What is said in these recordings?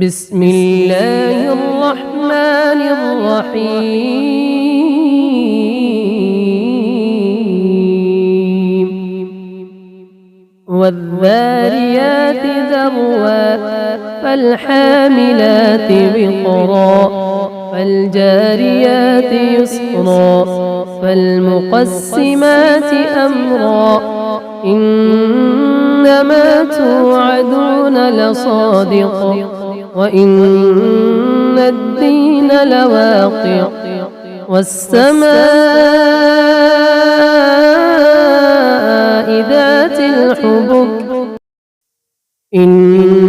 بسم الله الرحمن الرحيم والذاريات ذروا فالحاملات وقرا فالجاريات يسرا فالمقسمات أمرا إنما توعدون لصادق وإن الدين لواقع والسماء ذات الحبك إنكم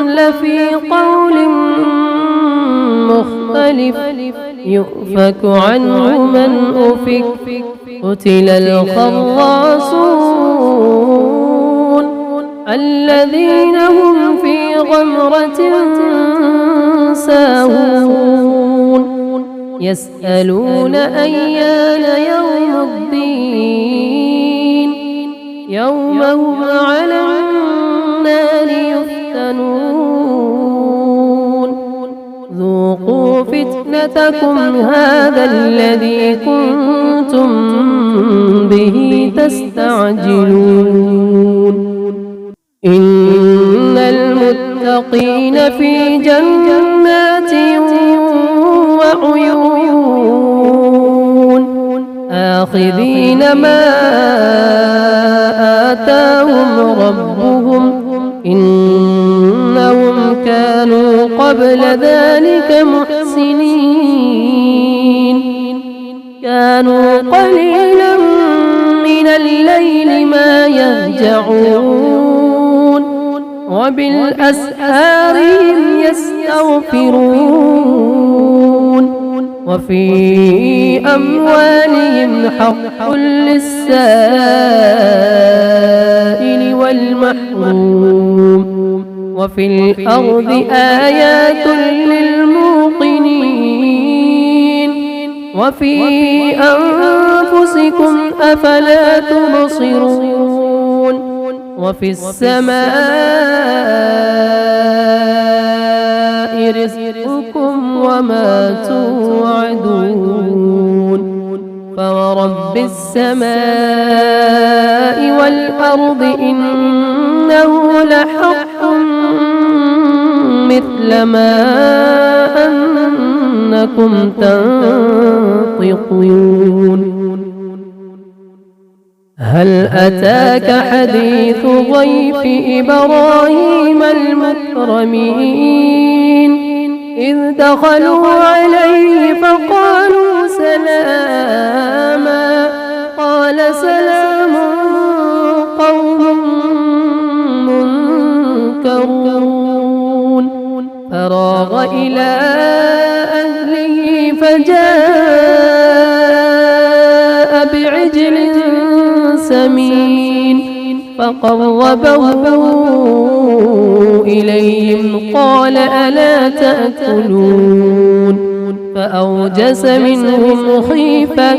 لفي قول مختلف يؤفك عنه من أفك قتل الخراصون الذين هم في غمرة ساهون يسألون أيان يوم الدين يوم هم على النار يفتنون ذوقوا فتنتكم هذا الذي كنتم به تستعجلون إن المتقين في جنات وعيون آخذين ما آتاهم ربهم إنهم كانوا قبل ذلك محسنين كانوا قليلا من الليل ما يهجعون وبالأسحار هم يستغفرون وفي أموالهم حق للسائل والمحروم وفي الأرض آيات للموقنين وفي أنفسكم أفلا تبصرون وفي السماء رزقكم وما توعدون فورب السماء والأرض إنه لحق مثل ما أنكم تنطقون هل أتاك حديث ضيف إبراهيم المكرمين إذ دخلوا عليه فقالوا سلاما قال سلام قوم منكرون فراغ إلى أهله فجاء بعجل سمين فقربه إليهم قال ألا تأكلون فأوجس منهم خيفة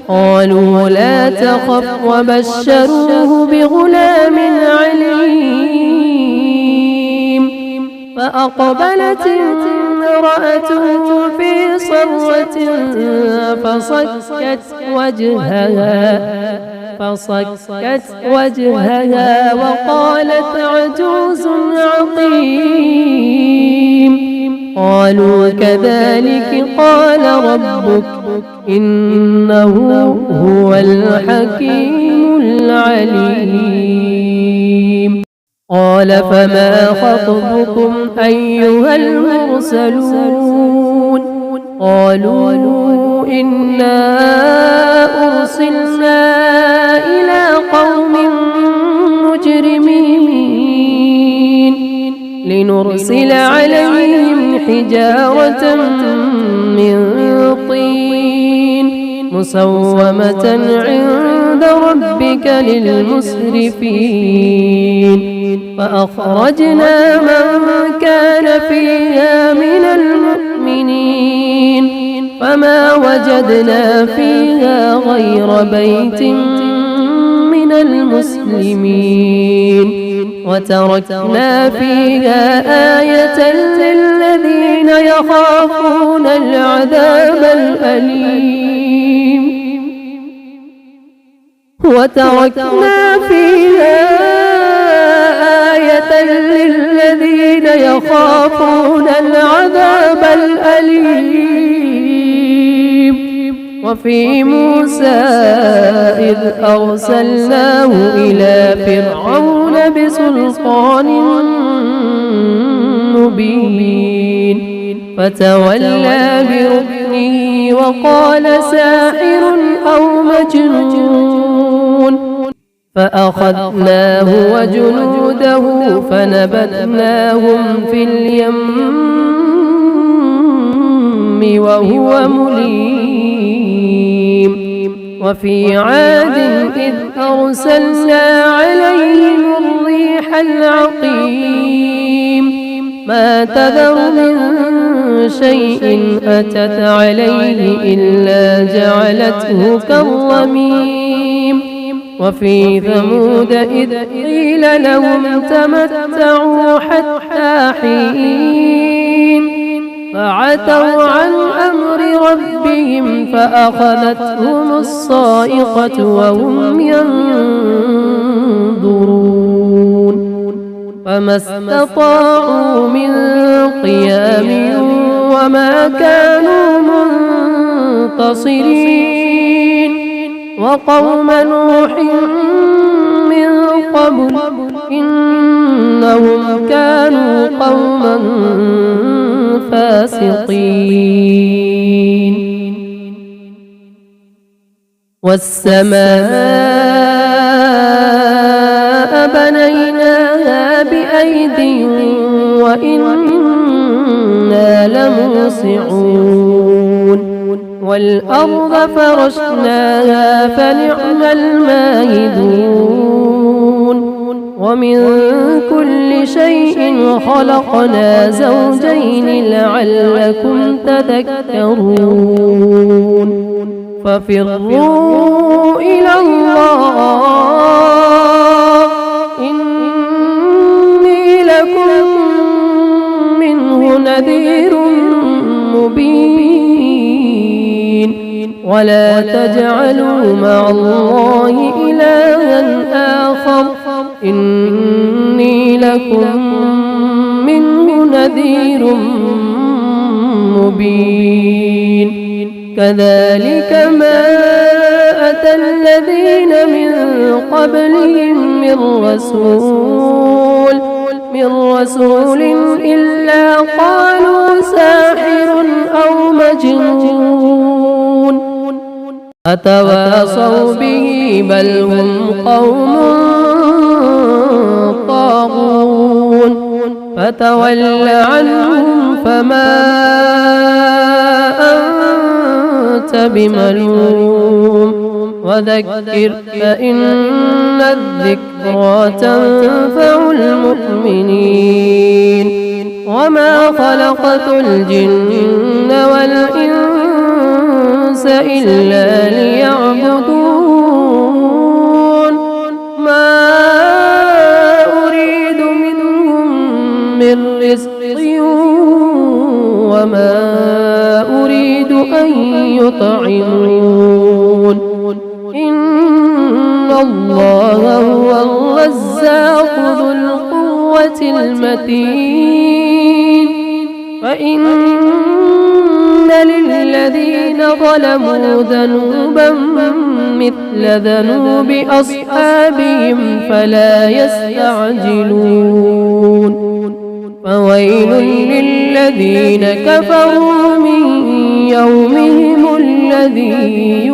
قالوا لا تخف وبشروه بغلام عليم فأقبلت امرأته في صرة فصكت وجهها وقالت عجوز عقيم قالوا كذلك قال ربك إنه هو الحكيم العليم قال فما خطبكم أيها المرسلون قالوا إنا أرسلنا إلى قوم مجرمين لنرسل عليهم حجارة من طين مسومة عند ربك للمسرفين فأخرجنا من كان فيها من المؤمنين فما وجدنا فيها غير بيت من المسلمين وتركنا فيها آية للذين يخافون العذاب الأليم وتركنا فيها آية للذين يخافون العذاب الأليم وفي موسى إذ أرسلناه إلى فرعون بسلطان مبين فتولى بركنه وقال ساحر أو مجنون فأخذناه وجنوده فنبذناهم في اليم وهو مليم وفي عاد إذ أرسلنا عليهم الريح العقيم ما تذر من شيء أتت عليه إلا جعلته كالرميم وفي ثمود إذ قيل لهم تمتعوا حتى حين فعتوا عن أمر ربهم فأخذتهم الصاعقة وهم ينظرون فما استطاعوا من قيام وما كانوا منتصرين وقوم نوح من قبل إنهم كانوا قوما فاسقين والسماء بنيناها بأيد وإنا لموسعون والأرض فرشناها فنعم الماهدون ومن كل شيء خلقنا زوجين لعلكم تذكرون ففروا إلى الله إني لكم منه نذير مبين ولا تجعلوا مع الله إلها آخر إني لكم منه نذير مبين كذلك ما أتى الذين من قبلهم من رسول إلا قالوا ساحر أو مجنون أتواصوا به بل هم قوم طاغون فتول عنهم فما أنت بملوم وذكر فإن الذكرى تنفع المؤمنين وما خلقت الجن والإنس إلا ليعبدون ما أريد منهم من رزق وما أريد أن يطعمون إن الله هو الرزاق ذو القوة المتين فإن للذين ظلموا ذنوبا مثل ذنوب أصحابهم فلا يستعجلون فويل للذين كفروا من يومهم الذي